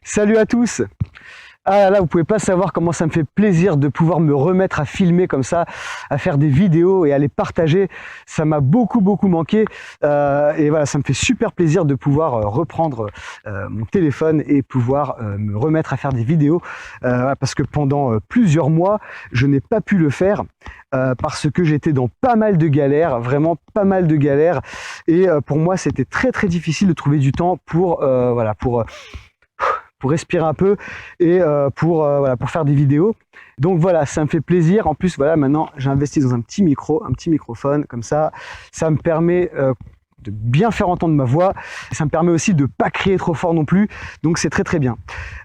Salut à tous! Ah là, vous pouvez pas savoir comment ça me fait plaisir de pouvoir me remettre à filmer comme ça, à faire des vidéos et à les partager. Ça m'a beaucoup manqué et voilà, ça me fait super plaisir de pouvoir reprendre mon téléphone et pouvoir me remettre à faire des vidéos parce que pendant plusieurs mois, je n'ai pas pu le faire parce que j'étais dans pas mal de galères, vraiment pas mal de galères et pour moi, c'était très difficile de trouver du temps pour voilà, pour respirer un peu et voilà, pour faire des vidéos. Donc voilà, ça me fait plaisir. En plus, voilà, maintenant, j'ai investi dans un petit microphone, comme ça me permet de bien faire entendre ma voix. Et ça me permet aussi de pas crier trop fort non plus. Donc c'est très bien.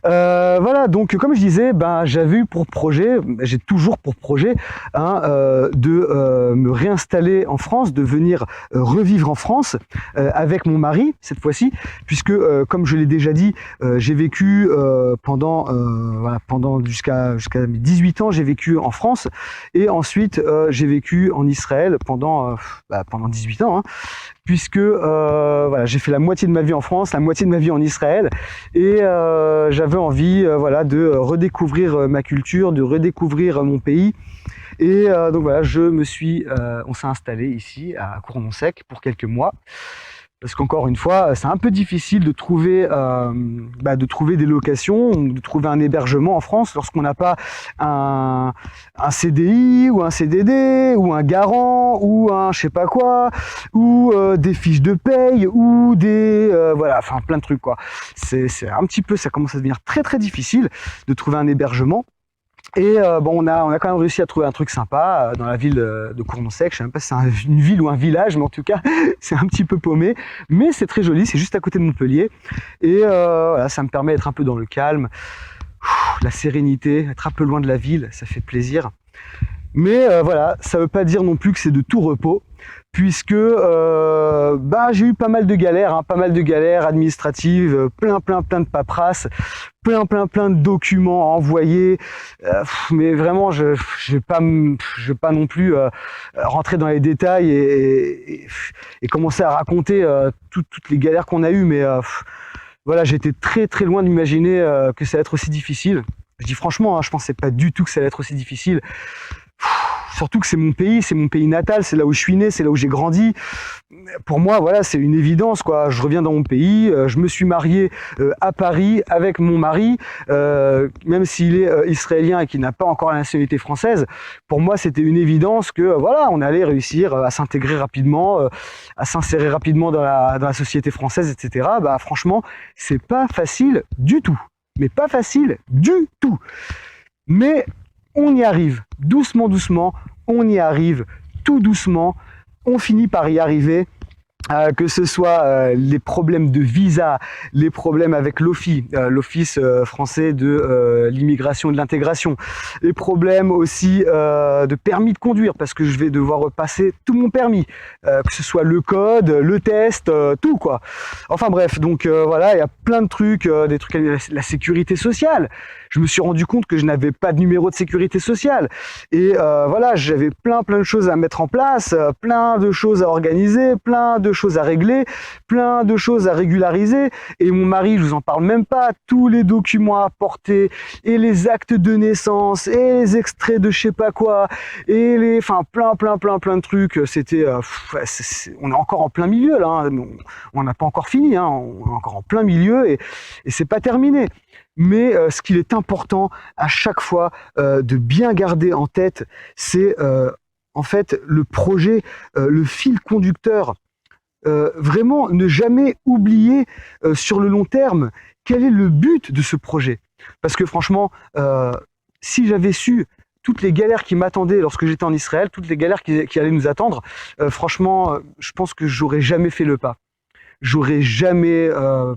Voilà, donc comme je disais, j'avais eu pour projet, j'ai toujours pour projet de me réinstaller en France, de venir revivre en France avec mon mari cette fois-ci, puisque comme je l'ai déjà dit, j'ai vécu pendant jusqu'à mes 18 ans, j'ai vécu en France et ensuite j'ai vécu en Israël pendant 18 ans. Puisque voilà, j'ai fait la moitié de ma vie en France, la moitié de ma vie en Israël, et j'avais envie voilà, de redécouvrir ma culture, de redécouvrir mon pays. Et donc voilà, on s'est installé ici à Cournon-Sec pour quelques mois. Parce qu'encore une fois, c'est un peu difficile de trouver des locations, de trouver un hébergement en France lorsqu'on n'a pas un CDI ou un CDD ou un garant ou un je sais pas quoi ou des fiches de paye ou des voilà, enfin plein de trucs quoi. C'est un petit peu, ça commence à devenir très difficile de trouver un hébergement. Et on a quand même réussi à trouver un truc sympa dans la ville de Cournon-Sec. Je sais même pas si c'est une ville ou un village, mais en tout cas, c'est un petit peu paumé. Mais c'est très joli, c'est juste à côté de Montpellier. Et voilà, ça me permet d'être un peu dans le calme, la sérénité, être un peu loin de la ville, ça fait plaisir. Mais voilà, ça veut pas dire non plus que c'est de tout repos, puisque j'ai eu pas mal de galères administratives, plein de paperasses, plein de documents à envoyer, mais vraiment je vais pas non plus rentrer dans les détails et commencer à raconter toutes les galères qu'on a eues, mais voilà, j'étais très loin d'imaginer que ça allait être aussi difficile. Je dis franchement, je pensais pas du tout que ça allait être aussi difficile. Surtout que c'est mon pays natal, c'est là où je suis né, c'est là où j'ai grandi. Pour moi, voilà, c'est une évidence, quoi. Je reviens dans mon pays, je me suis marié à Paris avec mon mari, même s'il est israélien et qu'il n'a pas encore la nationalité française. Pour moi, c'était une évidence que voilà, on allait réussir à s'intégrer rapidement, à s'insérer rapidement dans la société française, etc. Franchement, c'est pas facile du tout, mais pas facile du tout. Mais on y arrive, doucement, on y arrive tout doucement, on finit par y arriver. Que ce soit les problèmes de visa, les problèmes avec l'OFII, l'Office français de l'immigration et de l'intégration, les problèmes aussi de permis de conduire, parce que je vais devoir repasser tout mon permis, que ce soit le code, le test, tout quoi. Enfin bref, donc voilà, il y a plein de trucs, des trucs avec la sécurité sociale. Je me suis rendu compte que je n'avais pas de numéro de sécurité sociale. Et voilà, j'avais plein de choses à mettre en place, plein de choses à organiser, plein de choses à régler, plein de choses à régulariser. Et mon mari, je vous en parle même pas, tous les documents à apporter, et les actes de naissance, et les extraits de je sais pas quoi, et plein de trucs. C'était, on est encore en plein milieu là, on n'a pas encore fini, on est encore en plein milieu et c'est pas terminé. Mais ce qu'il est important à chaque fois de bien garder en tête, c'est en fait le projet, le fil conducteur. Vraiment ne jamais oublier sur le long terme quel est le but de ce projet. Parce que franchement, si j'avais su toutes les galères qui m'attendaient lorsque j'étais en Israël, toutes les galères qui allaient nous attendre, franchement, je pense que j'aurais jamais fait le pas. J'aurais jamais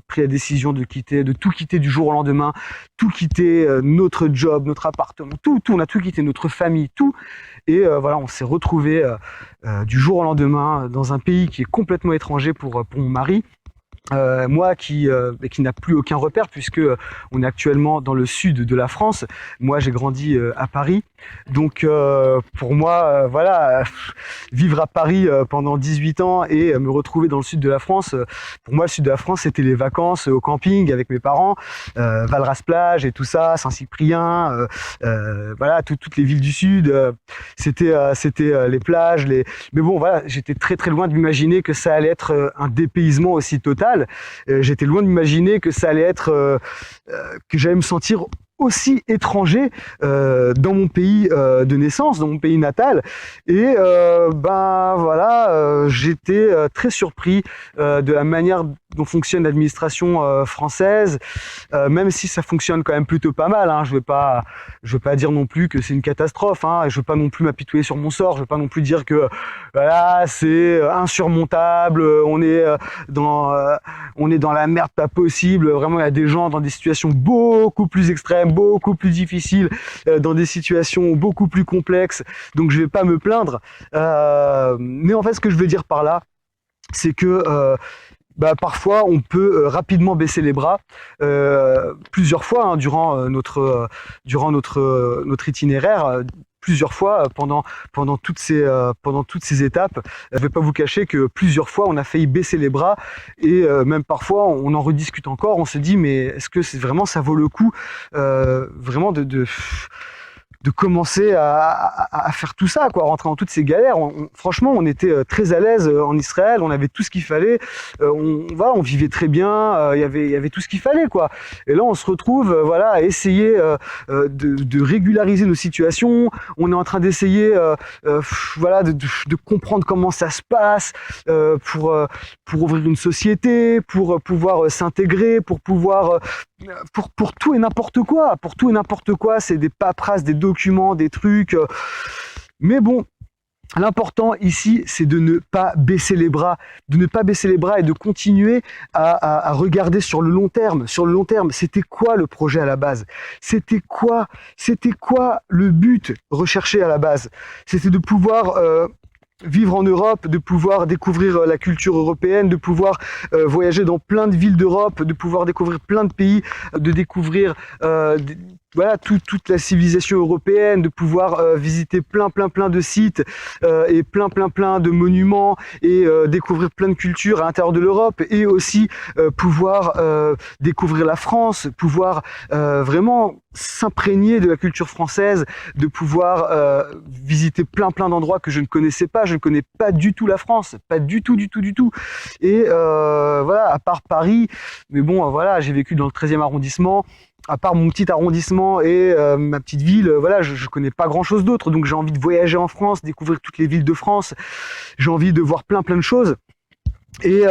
pris la décision de tout quitter du jour au lendemain, tout quitter notre job, notre appartement, tout, on a tout quitté, notre famille, tout. Et voilà, on s'est retrouvés du jour au lendemain dans un pays qui est complètement étranger pour mon mari. Moi qui n'a plus aucun repère puisque on est actuellement dans le sud de la France. Moi j'ai grandi à Paris, donc pour moi voilà, vivre à Paris pendant 18 ans et me retrouver dans le sud de la France, pour moi le sud de la France c'était les vacances au camping avec mes parents, Valras-Plage et tout ça, Saint-Cyprien, voilà toutes les villes du sud, c'était les plages, mais bon voilà, j'étais très très loin de m'imaginer que ça allait être un dépaysement aussi total. J'étais loin d'imaginer que ça allait être, que j'allais me sentir aussi étranger dans mon pays de naissance, dans mon pays natal. Et ben voilà, j'étais très surpris de la manière dont fonctionne l'administration française, même si ça fonctionne quand même plutôt pas mal. Hein. Je vais pas dire non plus que c'est une catastrophe. Hein. Je veux pas non plus m'apitoyer sur mon sort. Je veux pas non plus dire que voilà c'est insurmontable. On est dans la merde pas possible. Vraiment, il y a des gens dans des situations beaucoup plus extrêmes, beaucoup plus difficiles, dans des situations beaucoup plus complexes. Donc, je vais pas me plaindre. Mais en fait, ce que je veux dire par là, c'est que parfois, on peut rapidement baisser les bras, plusieurs fois hein, durant notre itinéraire. Plusieurs fois pendant toutes ces étapes. Je ne vais pas vous cacher que plusieurs fois on a failli baisser les bras et même parfois on en rediscute encore. On se dit mais est-ce que c'est vraiment ça vaut le coup vraiment de commencer à faire tout ça, quoi, rentrer dans toutes ces galères. Franchement, on était très à l'aise en Israël, on avait tout ce qu'il fallait, on vivait très bien, il y avait tout ce qu'il fallait, quoi. Et là, on se retrouve, voilà, à essayer de régulariser nos situations. On est en train d'essayer, voilà, de comprendre comment ça se passe pour ouvrir une société, pour pouvoir s'intégrer, pour pouvoir pour tout et n'importe quoi. Pour tout et n'importe quoi, c'est des paperasses, des documents, des trucs. Mais bon, l'important ici, c'est de ne pas baisser les bras, et de continuer à regarder sur le long terme. Sur le long terme, c'était quoi le projet à la base? C'était quoi le but recherché à la base? C'était de pouvoir vivre en Europe, de pouvoir découvrir la culture européenne, de pouvoir voyager dans plein de villes d'Europe, de pouvoir découvrir plein de pays, de découvrir voilà toute la civilisation européenne, de pouvoir visiter plein de sites et plein de monuments et découvrir plein de cultures à l'intérieur de l'Europe et aussi pouvoir découvrir la France, pouvoir vraiment s'imprégner de la culture française, de pouvoir visiter plein d'endroits que je ne connaissais pas. Je ne connais pas du tout la France, pas du tout. Et voilà, à part Paris, mais bon, voilà, j'ai vécu dans le 13e arrondissement. À part mon petit arrondissement et ma petite ville, voilà, je connais pas grand-chose d'autre. Donc j'ai envie de voyager en France, découvrir toutes les villes de France. J'ai envie de voir plein de choses. Et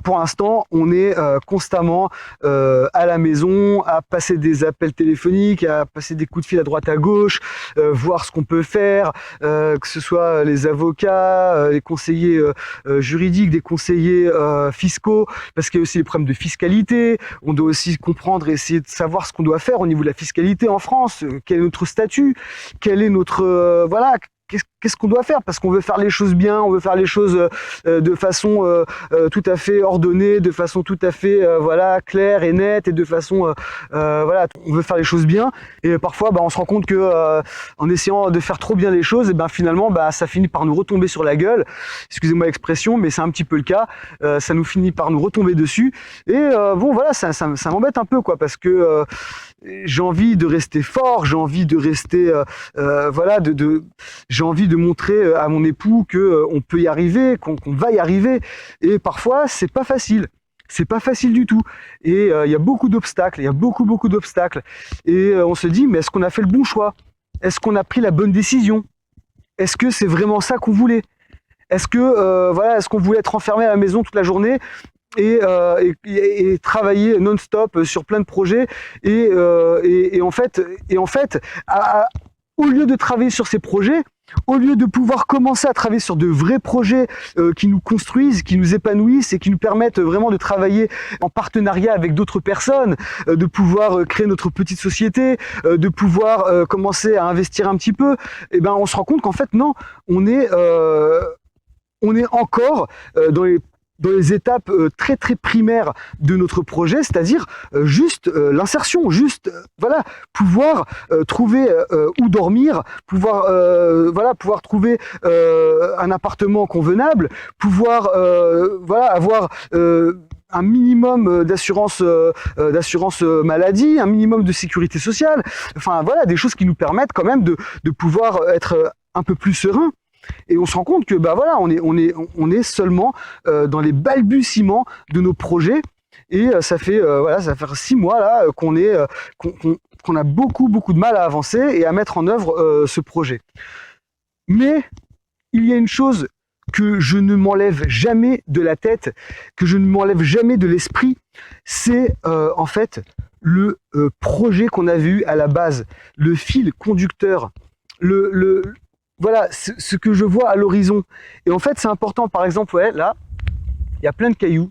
pour l'instant, on est constamment à la maison, à passer des appels téléphoniques, à passer des coups de fil à droite à gauche, voir ce qu'on peut faire, que ce soit les avocats, les conseillers juridiques, des conseillers fiscaux, parce qu'il y a aussi les problèmes de fiscalité. On doit aussi comprendre et essayer de savoir ce qu'on doit faire au niveau de la fiscalité en France, quel est notre statut, quel est notre voilà. Qu'est-ce qu'on doit faire? Parce qu'on veut faire les choses bien, on veut faire les choses de façon tout à fait ordonnée, de façon tout à fait voilà claire et nette et de façon voilà, on veut faire les choses bien et parfois on se rend compte que en essayant de faire trop bien les choses, et finalement ça finit par nous retomber sur la gueule. Excusez-moi l'expression, mais c'est un petit peu le cas. Ça nous finit par nous retomber dessus et bon voilà, ça m'embête un peu quoi, parce que j'ai envie de rester fort, j'ai envie de rester voilà, j'ai envie de montrer à mon époux que on peut y arriver, qu'on va y arriver. Et parfois, c'est pas facile. C'est pas facile du tout. Et il y a beaucoup d'obstacles. Il y a beaucoup d'obstacles. Et on se dit, mais est-ce qu'on a fait le bon choix? Est-ce qu'on a pris la bonne décision? Est-ce que c'est vraiment ça qu'on voulait? Est-ce que voilà, est-ce qu'on voulait être enfermé à la maison toute la journée et travailler non-stop sur plein de projets et en fait, au lieu de travailler sur ces projets, au lieu de pouvoir commencer à travailler sur de vrais projets qui nous construisent, qui nous épanouissent et qui nous permettent vraiment de travailler en partenariat avec d'autres personnes, de pouvoir créer notre petite société, de pouvoir commencer à investir un petit peu, on se rend compte qu'en fait non, on est encore dans les dans les étapes très très primaires de notre projet, c'est-à-dire juste l'insertion, juste voilà, pouvoir trouver où dormir, pouvoir trouver un appartement convenable, pouvoir voilà, avoir un minimum d'assurance maladie, un minimum de sécurité sociale, enfin voilà, des choses qui nous permettent quand même de pouvoir être un peu plus serein. Et on se rend compte que bah voilà, on est seulement dans les balbutiements de nos projets. Et ça fait 6 mois là qu'on a beaucoup de mal à avancer et à mettre en œuvre ce projet. Mais il y a une chose que je ne m'enlève jamais de la tête, que je ne m'enlève jamais de l'esprit, c'est en fait le projet qu'on a vu à la base, le fil conducteur, voilà, ce que je vois à l'horizon. Et en fait, c'est important, par exemple, ouais, là, il y a plein de cailloux.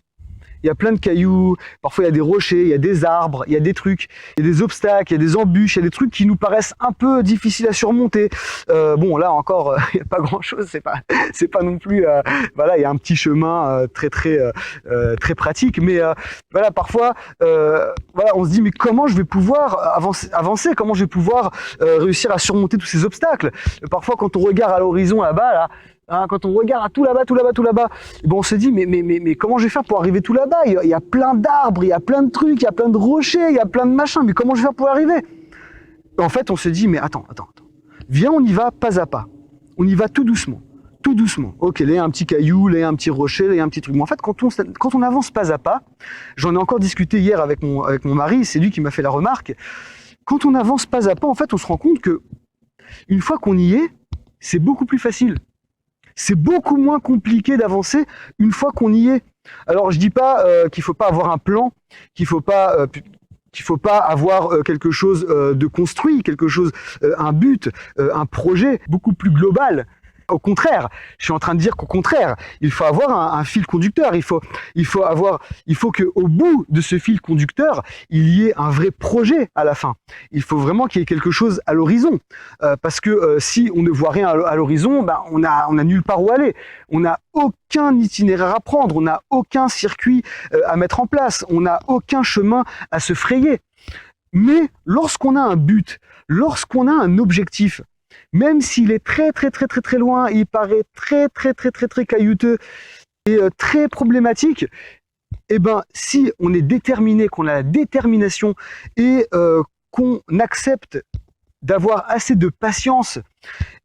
Il y a plein de cailloux, parfois il y a des rochers, il y a des arbres, il y a des trucs, il y a des obstacles, il y a des embûches, il y a des trucs qui nous paraissent un peu difficiles à surmonter. Bon, là encore, il n'y a pas grand-chose, c'est pas non plus, voilà, il y a un petit chemin très pratique, mais voilà, parfois, voilà, on se dit mais comment je vais pouvoir avancer, comment je vais pouvoir réussir à surmonter tous ces obstacles. Parfois, quand on regarde à l'horizon là-bas, là. Hein, quand on regarde à tout là-bas, bon, on se dit mais comment je vais faire pour arriver tout là-bas? Il y a plein d'arbres, il y a plein de trucs, il y a plein de rochers, il y a plein de machins, mais comment je vais faire pour arriver? En fait, on se dit mais attends, viens, on y va pas à pas, on y va tout doucement. Ok, là il y a un petit caillou, là il y a un petit rocher, là il y a un petit truc. Mais en fait, quand on avance pas à pas, j'en ai encore discuté hier avec mon mari, c'est lui qui m'a fait la remarque. Quand on avance pas à pas, en fait, on se rend compte que une fois qu'on y est, c'est beaucoup plus facile. C'est beaucoup moins compliqué d'avancer une fois qu'on y est. Alors je dis pas qu'il faut pas avoir un plan, qu'il faut pas avoir quelque chose de construit, quelque chose, un but, un projet beaucoup plus global. Au contraire, je suis en train de dire qu'au contraire, il faut avoir un fil conducteur. Il faut que au bout de ce fil conducteur, il y ait un vrai projet à la fin. Il faut vraiment qu'il y ait quelque chose à l'horizon, parce que si on ne voit rien à l'horizon, bah, on a nulle part où aller. On n'a aucun itinéraire à prendre, on n'a aucun circuit à mettre en place, on n'a aucun chemin à se frayer. Mais lorsqu'on a un but, lorsqu'on a un objectif, même s'il est très loin, il paraît très caillouteux et très problématique, eh ben, si on est déterminé, qu'on a la détermination et qu'on accepte d'avoir assez de patience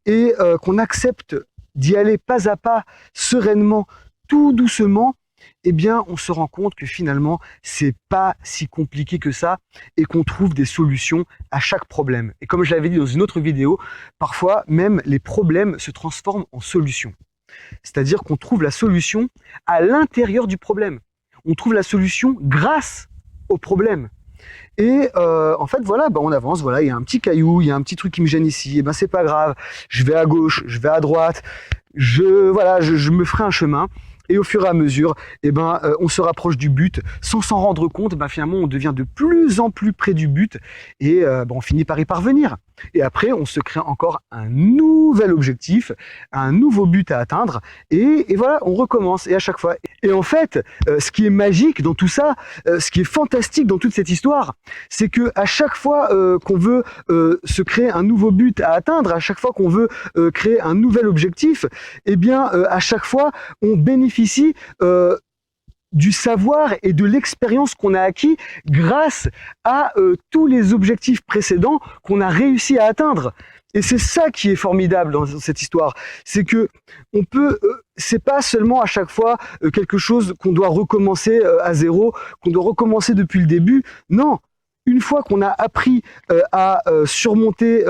et qu'on accepte d'y aller pas à pas, sereinement, tout doucement, eh bien, on se rend compte que finalement, c'est pas si compliqué que ça et qu'on trouve des solutions à chaque problème. Et comme je l'avais dit dans une autre vidéo, parfois, même les problèmes se transforment en solutions. C'est-à-dire qu'on trouve la solution à l'intérieur du problème. On trouve la solution grâce au problème. Et en fait, voilà, bah, on avance, voilà, il y a un petit caillou, il y a un petit truc qui me gêne ici, et ben c'est pas grave, je vais à gauche, je vais à droite, je me ferai un chemin. Et au fur et à mesure, eh ben, on se rapproche du but sans s'en rendre compte. Ben, finalement, on devient de plus en plus près du but et ben, on finit par y parvenir. Et après, on se crée encore un nouvel objectif, un nouveau but à atteindre. Et voilà, on recommence. Et à chaque fois. Et en fait, ce qui est magique dans tout ça, ce qui est fantastique dans toute cette histoire, c'est que à chaque fois qu'on veut se créer un nouveau but à atteindre, à chaque fois qu'on veut créer un nouvel objectif, eh bien, à chaque fois, on bénéficie du savoir et de l'expérience qu'on a acquis grâce à tous les objectifs précédents qu'on a réussi à atteindre. Et c'est ça qui est formidable dans cette histoire, c'est que on peut, c'est pas seulement à chaque fois quelque chose qu'on doit recommencer à zéro, qu'on doit recommencer depuis le début. Non, une fois qu'on a appris à surmonter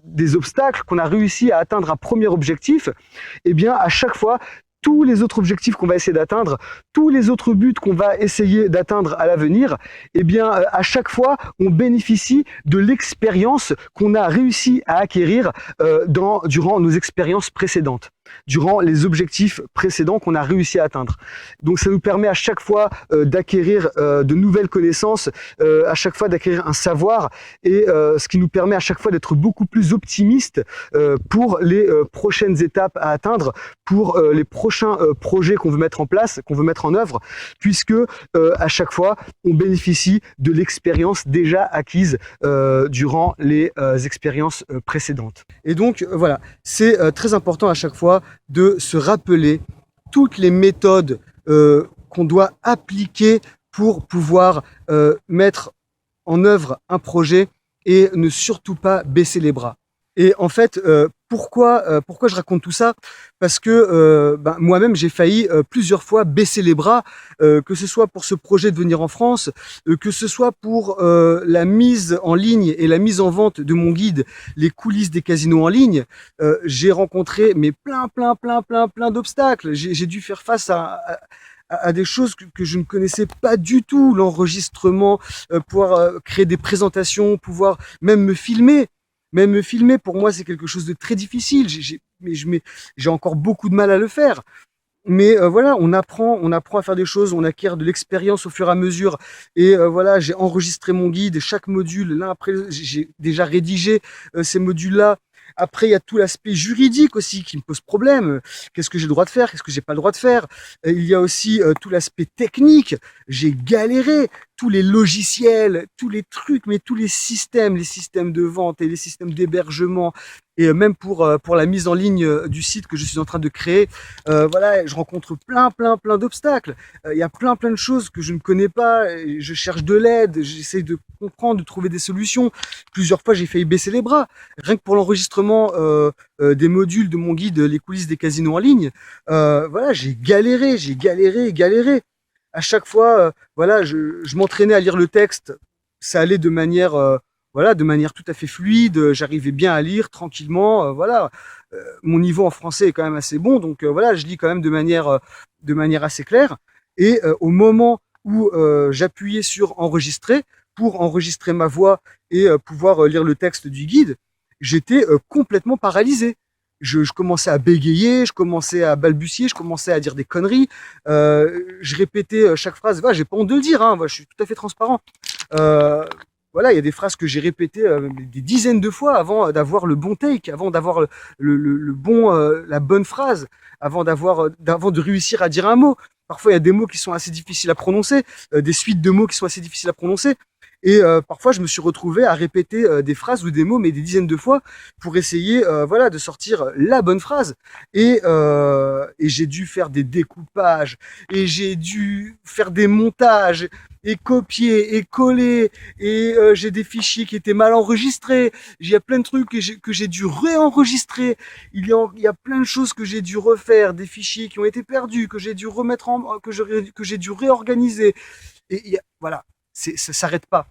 des obstacles, qu'on a réussi à atteindre un premier objectif, eh bien à chaque fois, tous les autres objectifs qu'on va essayer d'atteindre, tous les autres buts qu'on va essayer d'atteindre à l'avenir, eh bien, à chaque fois, on bénéficie de l'expérience qu'on a réussi à acquérir durant nos expériences précédentes. durant les objectifs précédents qu'on a réussi à atteindre. Donc ça nous permet à chaque fois d'acquérir de nouvelles connaissances, à chaque fois d'acquérir un savoir, et ce qui nous permet à chaque fois d'être beaucoup plus optimiste pour les prochaines étapes à atteindre, pour les prochains projets qu'on veut mettre en place, qu'on veut mettre en œuvre, puisque à chaque fois on bénéficie de l'expérience déjà acquise durant les expériences précédentes. Et donc voilà, c'est très important à chaque fois de se rappeler toutes les méthodes qu'on doit appliquer pour pouvoir mettre en œuvre un projet et ne surtout pas baisser les bras. Et en fait, pourquoi je raconte tout ça? Parce que moi-même, j'ai failli plusieurs fois baisser les bras, que ce soit pour ce projet de venir en France, que ce soit pour la mise en ligne et la mise en vente de mon guide, les coulisses des casinos en ligne. J'ai rencontré plein d'obstacles. J'ai dû faire face à des choses que je ne connaissais pas du tout, l'enregistrement, pouvoir créer des présentations, pouvoir même me filmer. Même me filmer, pour moi, c'est quelque chose de très difficile. J'ai encore beaucoup de mal à le faire. Mais voilà, on apprend à faire des choses, on acquiert de l'expérience au fur et à mesure. Et voilà, j'ai enregistré mon guide, chaque module, l'un après, j'ai déjà rédigé ces modules-là. Après, il y a tout l'aspect juridique aussi qui me pose problème. Qu'est-ce que j'ai le droit de faire? Qu'est-ce que j'ai pas le droit de faire? Il y a aussi tout l'aspect technique. J'ai galéré. Tous les logiciels, tous les trucs, mais tous les systèmes de vente et les systèmes d'hébergement, et même pour la mise en ligne du site que je suis en train de créer, voilà, je rencontre plein d'obstacles. Il y a plein de choses que je ne connais pas. Et je cherche de l'aide, j'essaie de comprendre, de trouver des solutions. Plusieurs fois, j'ai failli baisser les bras. Rien que pour l'enregistrement des modules de mon guide, les coulisses des casinos en ligne, voilà, j'ai galéré. À chaque fois, voilà, je m'entraînais à lire le texte. Ça allait de manière, voilà, de manière tout à fait fluide. J'arrivais bien à lire tranquillement. Voilà, mon niveau en français est quand même assez bon, donc voilà, je lis quand même de manière assez claire. Et au moment où j'appuyais sur enregistrer pour enregistrer ma voix et pouvoir lire le texte du guide, j'étais complètement paralysé. Je commençais à bégayer, je commençais à balbutier, je commençais à dire des conneries. Je répétais chaque phrase. Voilà, j'ai pas honte de le dire, hein, je suis tout à fait transparent. Voilà, il y a des phrases que j'ai répétées des dizaines de fois avant d'avoir le bon take, avant d'avoir la bonne phrase, avant de réussir à dire un mot. Parfois, il y a des mots qui sont assez difficiles à prononcer, des suites de mots qui sont assez difficiles à prononcer. Et parfois, je me suis retrouvé à répéter des phrases ou des mots, mais des dizaines de fois, pour essayer, voilà, de sortir la bonne phrase. Et j'ai dû faire des découpages, et j'ai dû faire des montages, et copier, et coller, et j'ai des fichiers qui étaient mal enregistrés. Il y a plein de trucs que j'ai dû réenregistrer. Il y a plein de choses que j'ai dû refaire, des fichiers qui ont été perdus, que j'ai dû remettre que j'ai dû réorganiser. Et voilà. Ça s'arrête pas.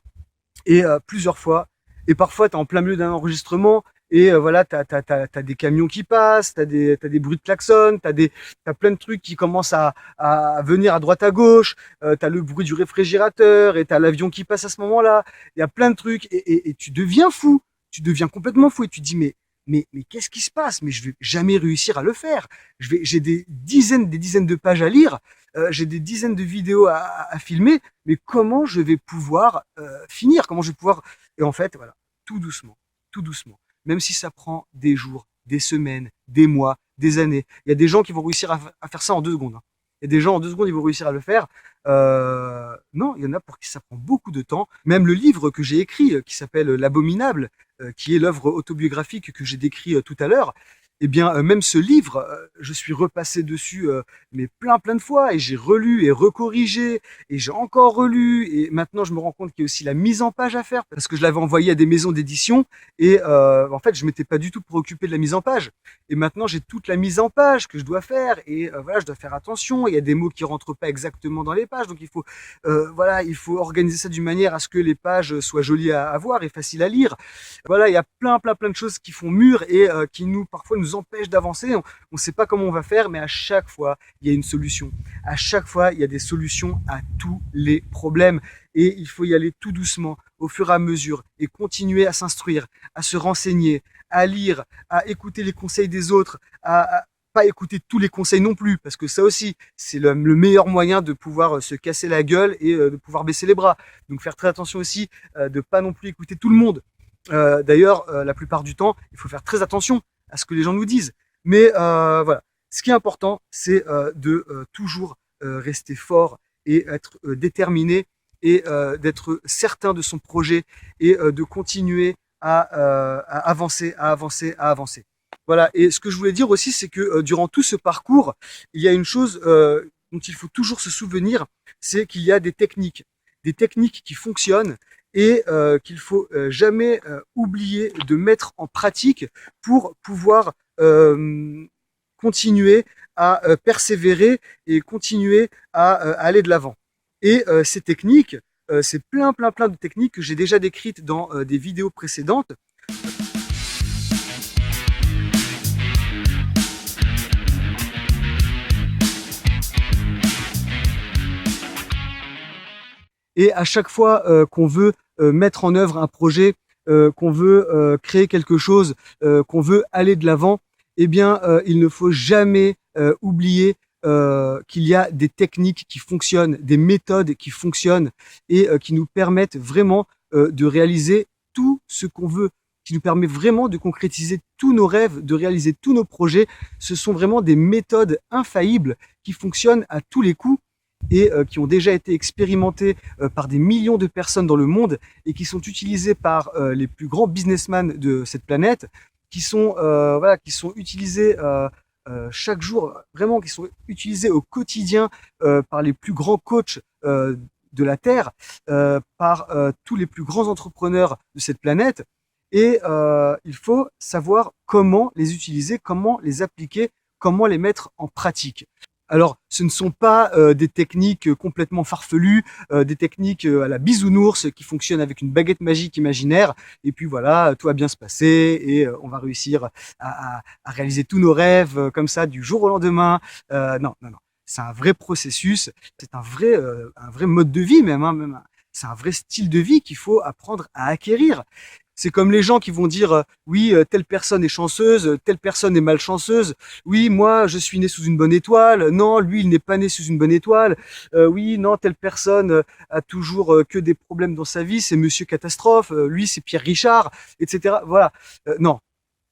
Et plusieurs fois. Et parfois, tu es en plein milieu d'un enregistrement et voilà, t'as des camions qui passent, t'as des bruits de klaxon, t'as plein de trucs qui commencent à venir à droite à gauche, t'as le bruit du réfrigérateur et t'as l'avion qui passe à ce moment-là. Il y a plein de trucs et tu deviens fou. Tu deviens complètement fou et tu te dis mais qu'est-ce qui se passe? Mais je vais jamais réussir à le faire. J'ai des dizaines de pages à lire. J'ai des dizaines de vidéos à filmer, mais comment je vais pouvoir finir? Comment je vais pouvoir... Et en fait, voilà, tout doucement, même si ça prend des jours, des semaines, des mois, des années. Il y a des gens qui vont réussir à faire ça en 2 secondes. Il y a des gens en 2 secondes, ils vont réussir à le faire. Non, il y en a pour qui ça prend beaucoup de temps. Même le livre que j'ai écrit, qui s'appelle L'Abominable, qui est l'œuvre autobiographique que j'ai décrit tout à l'heure, eh bien, même ce livre, je suis repassé dessus mais plein de fois et j'ai relu et recorrigé et j'ai encore relu et maintenant je me rends compte qu'il y a aussi la mise en page à faire parce que je l'avais envoyé à des maisons d'édition et en fait je m'étais pas du tout préoccupé de la mise en page et maintenant j'ai toute la mise en page que je dois faire et voilà, je dois faire attention, il y a des mots qui rentrent pas exactement dans les pages donc il faut voilà, il faut organiser ça d'une manière à ce que les pages soient jolies à voir et faciles à lire. Voilà, il y a plein de choses qui font mûr et qui parfois nous empêchent d'avancer. On ne sait pas comment on va faire, mais à chaque fois, il y a une solution. À chaque fois, il y a des solutions à tous les problèmes. Et il faut y aller tout doucement, au fur et à mesure, et continuer à s'instruire, à se renseigner, à lire, à écouter les conseils des autres, pas écouter tous les conseils non plus, parce que ça aussi, c'est le meilleur moyen de pouvoir se casser la gueule et de pouvoir baisser les bras. Donc faire très attention aussi de pas non plus écouter tout le monde. D'ailleurs, la plupart du temps, il faut faire très attention à ce que les gens nous disent. Mais voilà, ce qui est important, c'est de toujours rester fort et être déterminé et d'être certain de son projet et de continuer à avancer, à avancer, à avancer. Voilà, et ce que je voulais dire aussi, c'est que durant tout ce parcours, il y a une chose dont il faut toujours se souvenir, c'est qu'il y a des techniques qui fonctionnent et qu'il faut jamais oublier de mettre en pratique pour pouvoir continuer à persévérer et continuer à aller de l'avant. Et ces techniques, c'est plein de techniques que j'ai déjà décrites dans des vidéos précédentes. Et à chaque fois qu'on veut mettre en œuvre un projet, qu'on veut créer quelque chose, qu'on veut aller de l'avant, eh bien, il ne faut jamais oublier qu'il y a des techniques qui fonctionnent, des méthodes qui fonctionnent et qui nous permettent vraiment de réaliser tout ce qu'on veut, qui nous permet vraiment de concrétiser tous nos rêves, de réaliser tous nos projets. Ce sont vraiment des méthodes infaillibles qui fonctionnent à tous les coups et qui ont déjà été expérimentées par des millions de personnes dans le monde et qui sont utilisées par les plus grands businessmen de cette planète, qui sont utilisées chaque jour, vraiment, qui sont utilisées au quotidien par les plus grands coachs de la Terre, par tous les plus grands entrepreneurs de cette planète. Et il faut savoir comment les utiliser, comment les appliquer, comment les mettre en pratique. Alors, ce ne sont pas des techniques complètement farfelues, des techniques à la bisounours qui fonctionnent avec une baguette magique imaginaire, et puis voilà, tout va bien se passer, et on va réussir à réaliser tous nos rêves comme ça du jour au lendemain. Non. C'est un vrai processus, c'est un vrai mode de vie même, c'est un vrai style de vie qu'il faut apprendre à acquérir. C'est comme les gens qui vont dire oui, telle personne est chanceuse, telle personne est malchanceuse. Oui, moi je suis né sous une bonne étoile. Non, lui il n'est pas né sous une bonne étoile. Oui, non, telle personne a toujours que des problèmes dans sa vie. C'est Monsieur Catastrophe. Lui c'est Pierre Richard, etc. Voilà. Non,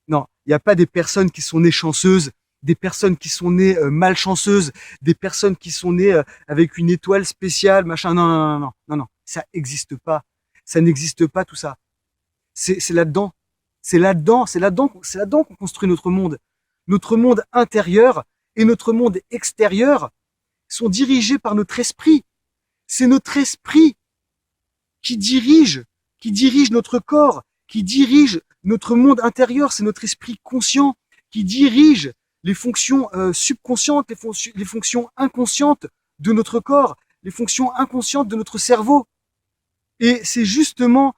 il n'y a pas des personnes qui sont nées chanceuses, des personnes qui sont nées malchanceuses, des personnes qui sont nées avec une étoile spéciale, machin. Non, ça n'existe pas. Ça n'existe pas tout ça. C'est là-dedans qu'on construit notre monde. Notre monde intérieur et notre monde extérieur sont dirigés par notre esprit. C'est notre esprit qui dirige notre corps, qui dirige notre monde intérieur. C'est notre esprit conscient qui dirige les fonctions subconscientes, les fonctions inconscientes de notre corps, les fonctions inconscientes de notre cerveau. Et c'est justement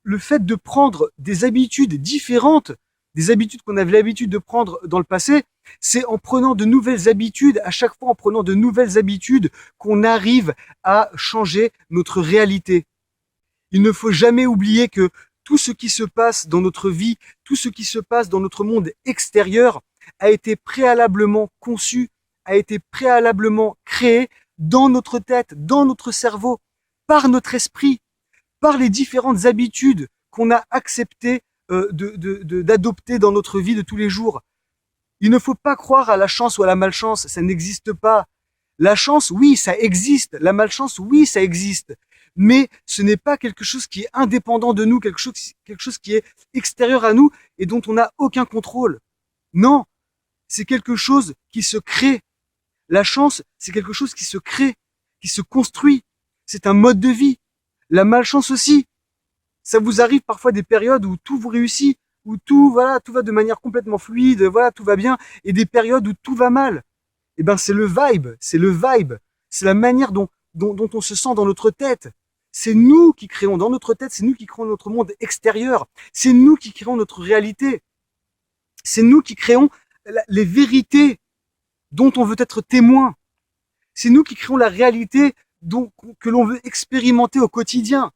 le fait de prendre des habitudes différentes, des habitudes qu'on avait l'habitude de prendre dans le passé, c'est en prenant de nouvelles habitudes, à chaque fois en prenant de nouvelles habitudes, qu'on arrive à changer notre réalité. Il ne faut jamais oublier que tout ce qui se passe dans notre vie, tout ce qui se passe dans notre monde extérieur a été préalablement conçu, a été préalablement créé dans notre tête, dans notre cerveau, par notre esprit, par les différentes habitudes qu'on a accepté d'adopter dans notre vie de tous les jours. Il ne faut pas croire à la chance ou à la malchance, ça n'existe pas. La chance, oui, ça existe. La malchance, oui, ça existe. Mais ce n'est pas quelque chose qui est indépendant de nous, quelque chose qui est extérieur à nous et dont on n'a aucun contrôle. Non, c'est quelque chose qui se crée. La chance, c'est quelque chose qui se crée, qui se construit. C'est un mode de vie. La malchance aussi. Ça vous arrive parfois des périodes où tout vous réussit, où tout va de manière complètement fluide, tout va bien, et des périodes où tout va mal. Eh ben, c'est le vibe. C'est la manière dont on se sent dans notre tête. C'est nous qui créons dans notre tête, c'est nous qui créons notre monde extérieur. C'est nous qui créons notre réalité. C'est nous qui créons les vérités dont on veut être témoin. C'est nous qui créons la réalité que l'on veut expérimenter au quotidien.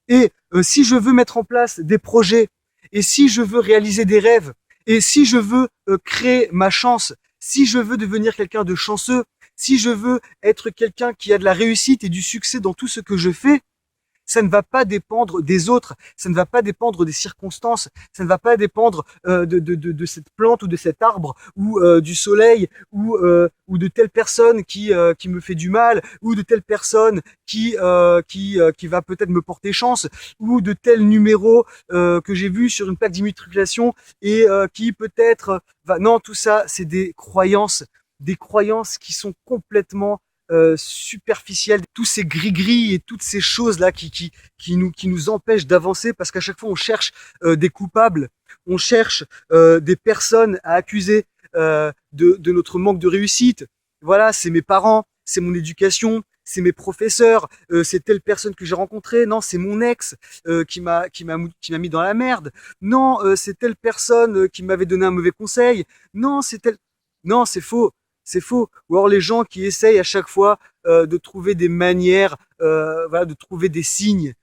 Et si je veux mettre en place des projets, et si je veux réaliser des rêves, et si je veux créer ma chance, Si je veux devenir quelqu'un de chanceux, si je veux être quelqu'un qui a de la réussite et du succès dans tout ce que je fais, ça ne va pas dépendre des autres, ça ne va pas dépendre des circonstances, ça ne va pas dépendre de cette plante ou de cet arbre ou du soleil ou de telle personne qui me fait du mal ou de telle personne qui va peut-être me porter chance ou de tel numéro que j'ai vu sur une plaque d'immatriculation et qui peut-être va... Non, tout ça, c'est des croyances qui sont complètement superficielles, tous ces gris-gris et toutes ces choses-là qui nous empêchent d'avancer parce qu'à chaque fois on cherche des coupables, on cherche des personnes à accuser de notre manque de réussite. Voilà, c'est mes parents, c'est mon éducation, c'est mes professeurs, c'est telle personne que j'ai rencontrée, non, c'est mon ex qui m'a mis dans la merde, non, c'est telle personne qui m'avait donné un mauvais conseil, non, c'est tel... Non, c'est faux. C'est faux. Ou alors les gens qui essayent à chaque fois de trouver des manières, voilà, de trouver des signes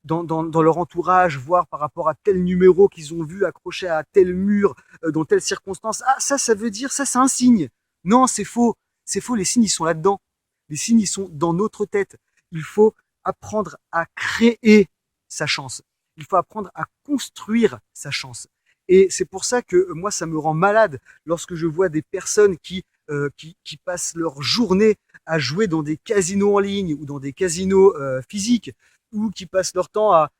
dans leur entourage, voire par rapport à tel numéro qu'ils ont vu accroché à tel mur, dans telle circonstance. Ah, ça veut dire, ça, c'est un signe. Non, c'est faux. C'est faux. Les signes, ils sont là-dedans. Les signes, ils sont dans notre tête. Il faut apprendre à créer sa chance. Il faut apprendre à construire sa chance. Et c'est pour ça que moi, ça me rend malade lorsque je vois des personnes qui passent leur journée à jouer dans des casinos en ligne ou dans des casinos physiques, ou qui passent leur temps à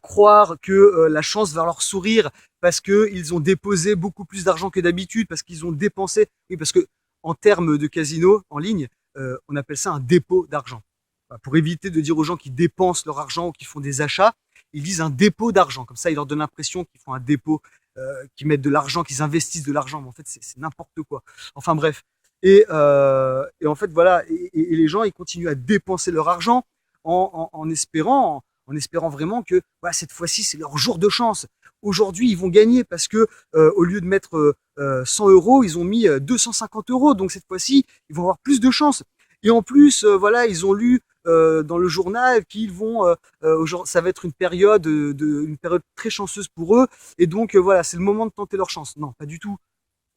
croire que la chance va leur sourire parce qu'ils ont déposé beaucoup plus d'argent que d'habitude, parce qu'ils ont dépensé. Oui, parce que en termes de casino en ligne, on appelle ça un dépôt d'argent. Pour éviter de dire aux gens qui dépensent leur argent ou qui font des achats, ils disent un dépôt d'argent. Comme ça, ils leur donnent l'impression qu'ils font un dépôt, qu'ils mettent de l'argent, qu'ils investissent de l'argent. Mais en fait, c'est n'importe quoi. Enfin bref. Et en fait, voilà. Et les gens, ils continuent à dépenser leur argent en espérant vraiment que voilà, cette fois-ci, c'est leur jour de chance. Aujourd'hui, ils vont gagner parce que au lieu de mettre 100 euros, ils ont mis 250 euros. Donc cette fois-ci, ils vont avoir plus de chance. Et en plus, voilà, ils ont lu dans le journal qu'ils vont, ça va être une période très chanceuse pour eux, et donc voilà, c'est le moment de tenter leur chance. Non, pas du tout,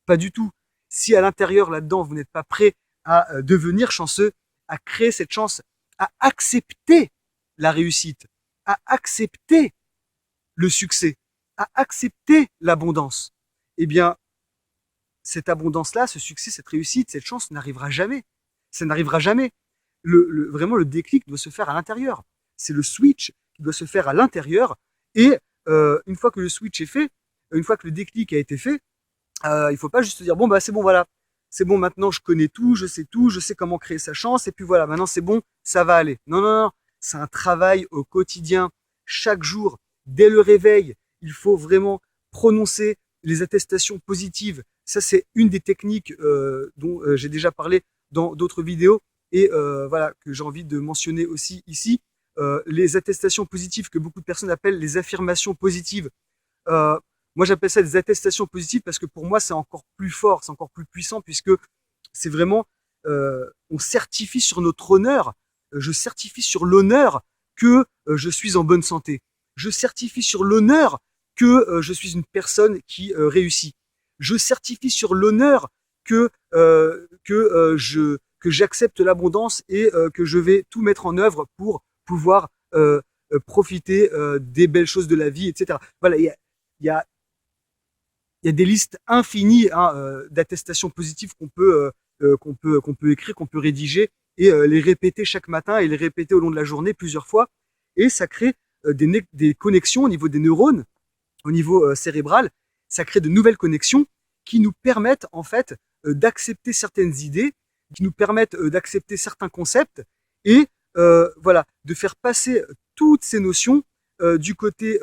pas du tout. Si à l'intérieur là-dedans vous n'êtes pas prêt à devenir chanceux, à créer cette chance, à accepter la réussite, à accepter le succès, à accepter l'abondance, eh bien cette abondance-là, ce succès, cette réussite, cette chance n'arrivera jamais. Ça n'arrivera jamais. Vraiment, le déclic doit se faire à l'intérieur. C'est le switch qui doit se faire à l'intérieur. Et une fois que le switch est fait, une fois que le déclic a été fait, il ne faut pas juste dire bon bah c'est bon, voilà, c'est bon, maintenant je connais tout, je sais comment créer sa chance, et puis voilà, maintenant c'est bon, ça va aller. Non, non, non, c'est un travail au quotidien, chaque jour, dès le réveil. Il faut vraiment prononcer les attestations positives. Ça, c'est une des techniques dont j'ai déjà parlé dans d'autres vidéos, et voilà, que j'ai envie de mentionner aussi ici. Les attestations positives que beaucoup de personnes appellent les affirmations positives. Moi, j'appelle ça des attestations positives parce que pour moi, c'est encore plus fort, c'est encore plus puissant, puisque c'est vraiment, on certifie sur notre honneur, je certifie sur l'honneur que je suis en bonne santé. Je certifie sur l'honneur que je suis une personne qui réussit. Je certifie sur l'honneur que j'accepte l'abondance et que je vais tout mettre en œuvre pour pouvoir profiter des belles choses de la vie, etc. Voilà, il y a des listes infinies d'attestations positives qu'on peut écrire, qu'on peut rédiger et les répéter chaque matin et les répéter au long de la journée plusieurs fois. Et ça crée des connexions au niveau des neurones, au niveau cérébral. Ça crée de nouvelles connexions qui nous permettent en fait d'accepter certaines idées, qui nous permettent d'accepter certains concepts et voilà, de faire passer toutes ces notions du côté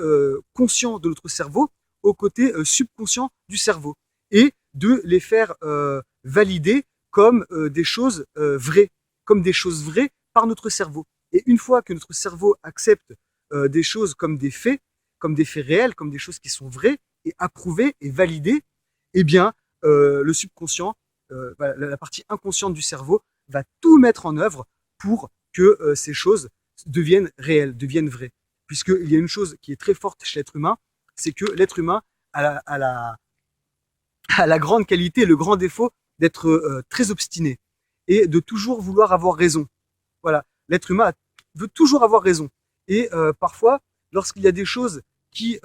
conscient de notre cerveau au côté subconscient du cerveau et de les faire valider comme des choses vraies, comme des choses vraies par notre cerveau. Et une fois que notre cerveau accepte des choses comme des faits réels, comme des choses qui sont vraies et approuvées et validées, eh bien, le subconscient, la partie inconsciente du cerveau, va tout mettre en œuvre pour que ces choses deviennent réelles, deviennent vraies. Puisqu'il y a une chose qui est très forte chez l'être humain, c'est que l'être humain a a la grande qualité, le grand défaut d'être très obstiné et de toujours vouloir avoir raison. Voilà, l'être humain veut toujours avoir raison. Et parfois, lorsqu'il y a des choses qui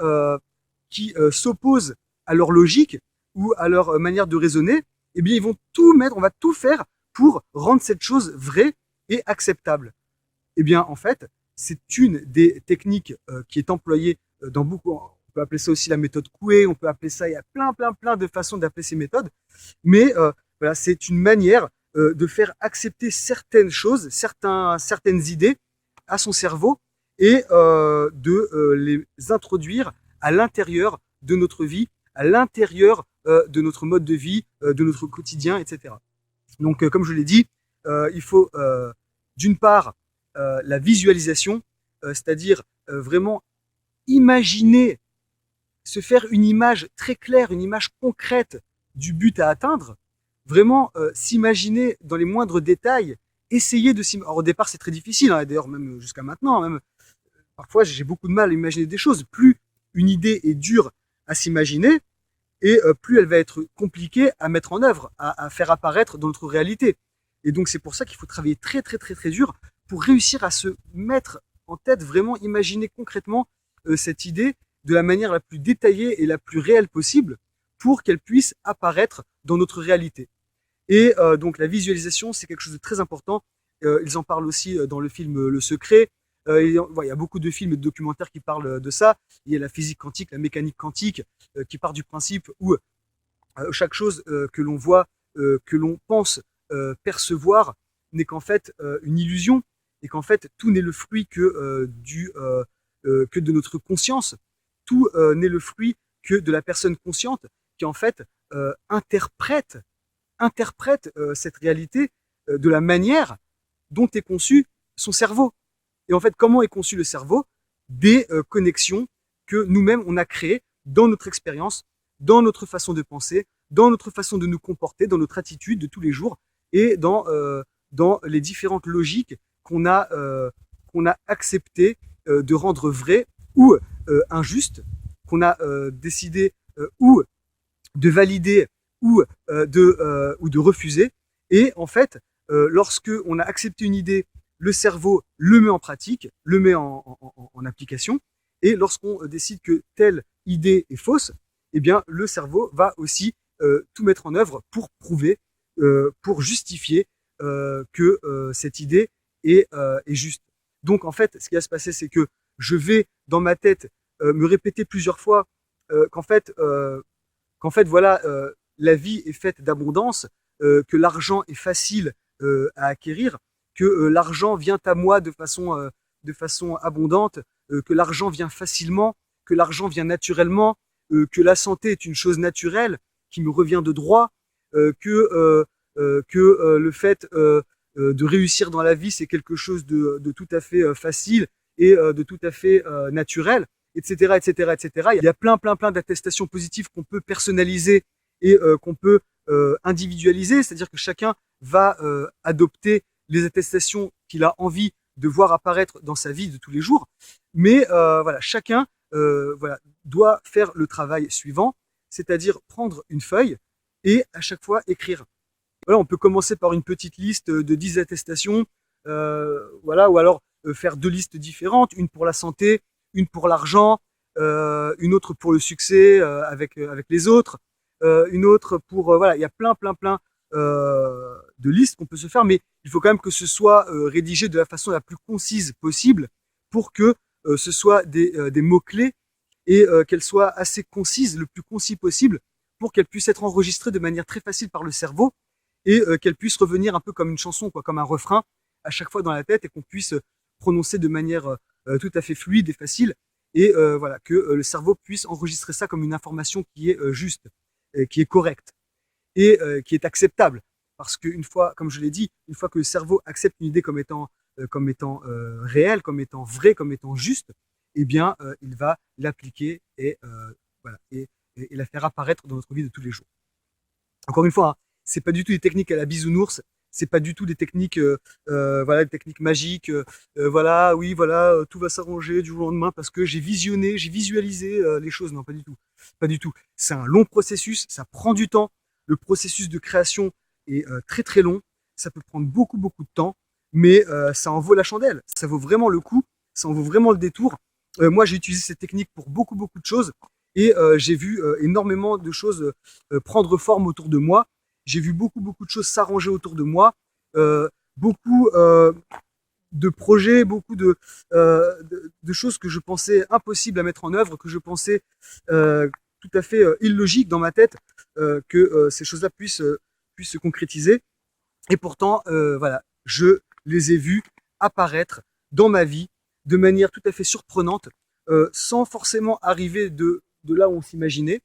s'opposent à leur logique ou à leur manière de raisonner, eh bien, ils vont tout mettre, on va tout faire pour rendre cette chose vraie et acceptable. Eh bien, en fait, c'est une des techniques qui est employée dans beaucoup. On peut appeler ça aussi la méthode Coué, on peut appeler ça, il y a plein de façons d'appeler ces méthodes. Mais voilà, c'est une manière de faire accepter certaines choses, certaines idées à son cerveau et de les introduire à l'intérieur de notre vie, à l'intérieur de notre mode de vie, de notre quotidien, etc. Donc, comme je l'ai dit, il faut d'une part la visualisation, c'est-à-dire vraiment imaginer, se faire une image très claire, une image concrète du but à atteindre, vraiment s'imaginer dans les moindres détails, essayer de s'imaginer. Alors au départ c'est très difficile, hein, d'ailleurs même jusqu'à maintenant, même parfois j'ai beaucoup de mal à imaginer des choses. Plus une idée est dure à s'imaginer, et plus elle va être compliquée à mettre en œuvre, à faire apparaître dans notre réalité. Et donc c'est pour ça qu'il faut travailler très dur pour réussir à se mettre en tête, vraiment imaginer concrètement cette idée de la manière la plus détaillée et la plus réelle possible pour qu'elle puisse apparaître dans notre réalité. Et donc la visualisation, c'est quelque chose de très important. Ils en parlent aussi dans le film Le Secret. Il y a beaucoup de films et de documentaires qui parlent de ça. Il y a la physique quantique, la mécanique quantique, qui part du principe où chaque chose que l'on voit, que l'on pense percevoir, n'est qu'en fait une illusion, et qu'en fait tout n'est le fruit que de notre conscience. Tout n'est le fruit que de la personne consciente qui en fait interprète cette réalité de la manière dont est conçu son cerveau. Et en fait, comment est conçu le cerveau? Des connexions que nous-mêmes on a créées dans notre expérience, dans notre façon de penser, dans notre façon de nous comporter, dans notre attitude de tous les jours, et dans les différentes logiques qu'on a accepté de rendre vraies ou injustes, qu'on a décidé ou de valider ou de refuser. Et en fait, lorsque on a accepté une idée, le cerveau le met en pratique, le met en application. Et lorsqu'on décide que telle idée est fausse, eh bien le cerveau va aussi tout mettre en œuvre pour prouver, pour justifier que cette idée est juste. Donc en fait, ce qui va se passer, c'est que je vais dans ma tête me répéter plusieurs fois qu'en fait voilà, la vie est faite d'abondance, que l'argent est facile à acquérir, que l'argent vient à moi de façon abondante, que l'argent vient facilement, que l'argent vient naturellement, que la santé est une chose naturelle qui me revient de droit, que le fait de réussir dans la vie, c'est quelque chose de tout à fait facile et de tout à fait naturel, etc., etc., etc. Il y a plein d'attestations positives qu'on peut personnaliser et qu'on peut individualiser, c'est-à-dire que chacun va adopter les attestations qu'il a envie de voir apparaître dans sa vie de tous les jours. Mais voilà, chacun doit faire le travail suivant, c'est-à-dire prendre une feuille et à chaque fois écrire. Voilà, on peut commencer par une petite liste de 10 attestations, voilà, ou alors faire 2 listes différentes, une pour la santé, une pour l'argent, une autre pour le succès avec les autres, une autre pour voilà, il y a plein de listes qu'on peut se faire, mais il faut quand même que ce soit rédigé de la façon la plus concise possible pour que ce soit des mots-clés et qu'elles soient assez concises, le plus concis possible, pour qu'elles puissent être enregistrées de manière très facile par le cerveau et qu'elles puissent revenir un peu comme une chanson, quoi, comme un refrain à chaque fois dans la tête, et qu'on puisse prononcer de manière tout à fait fluide et facile, et voilà, que le cerveau puisse enregistrer ça comme une information qui est juste, qui est correcte et qui est acceptable. Parce qu'une fois, comme je l'ai dit, une fois que le cerveau accepte une idée comme étant réelle, comme étant vraie, comme étant juste, eh bien, il va l'appliquer et, voilà, et la faire apparaître dans notre vie de tous les jours. Encore une fois, hein, c'est pas du tout des techniques à la bisounours, c'est pas du tout des techniques, voilà, des techniques magiques. Voilà, oui, voilà, tout va s'arranger du jour au lendemain parce que j'ai visionné, j'ai visualisé les choses. Non, pas du tout, pas du tout. C'est un long processus, ça prend du temps. Le processus de création est très très long. Ça peut prendre beaucoup beaucoup de temps, mais ça en vaut la chandelle. Ça vaut vraiment le coup, ça en vaut vraiment le détour. Moi, j'ai utilisé cette technique pour beaucoup beaucoup de choses et j'ai vu énormément de choses prendre forme autour de moi. J'ai vu beaucoup beaucoup de choses s'arranger autour de moi, beaucoup de projets, beaucoup de choses que je pensais impossibles à mettre en œuvre, que je pensais tout à fait illogiques dans ma tête, que ces choses-là puissent se concrétiser. Et pourtant, voilà, je les ai vus apparaître dans ma vie de manière tout à fait surprenante, sans forcément arriver de là où on s'imaginait.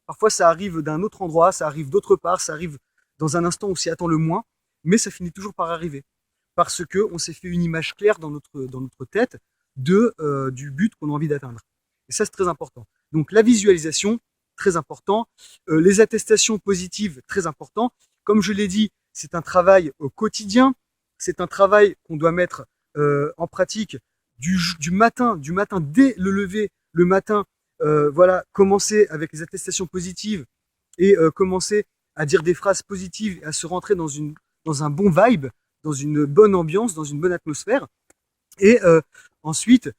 Parfois, ça arrive d'un autre endroit, ça arrive d'autre part, ça arrive dans un instant où on s'y attend le moins, mais ça finit toujours par arriver. Parce qu'on s'est fait une image claire dans notre tête du but qu'on a envie d'atteindre. Et ça, c'est très important. Donc, la visualisation, très important. Les attestations positives, très important. Comme je l'ai dit, c'est un travail au quotidien. C'est un travail qu'on doit mettre en pratique du matin dès le lever, le matin. Voilà, commencer avec les attestations positives et commencer à dire des phrases positives, à se rentrer dans un bon vibe, dans une bonne ambiance, dans une bonne atmosphère. Et ensuite,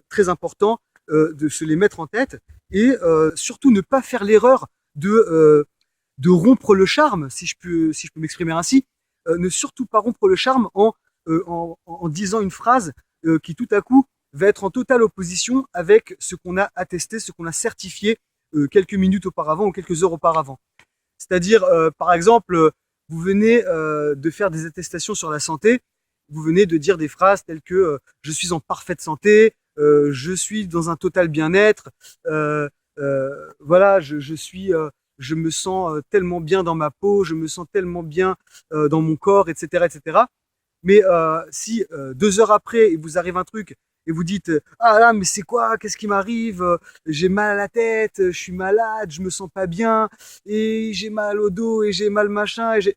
très important, de se les mettre en tête et surtout ne pas faire l'erreur de rompre le charme, si je peux m'exprimer ainsi. Ne surtout pas rompre le charme en disant une phrase qui tout à coup va être en totale opposition avec ce qu'on a attesté, ce qu'on a certifié quelques minutes auparavant ou quelques heures auparavant. C'est-à-dire, par exemple, vous venez de faire des attestations sur la santé, vous venez de dire des phrases telles que je suis en parfaite santé, je suis dans un total bien-être, voilà, je me sens tellement bien dans ma peau, je me sens tellement bien dans mon corps, etc., etc. Mais si 2 heures après, il vous arrive un truc et vous dites ah là mais c'est quoi, qu'est-ce qui m'arrive, j'ai mal à la tête, je suis malade, je me sens pas bien et j'ai mal au dos et j'ai mal machin et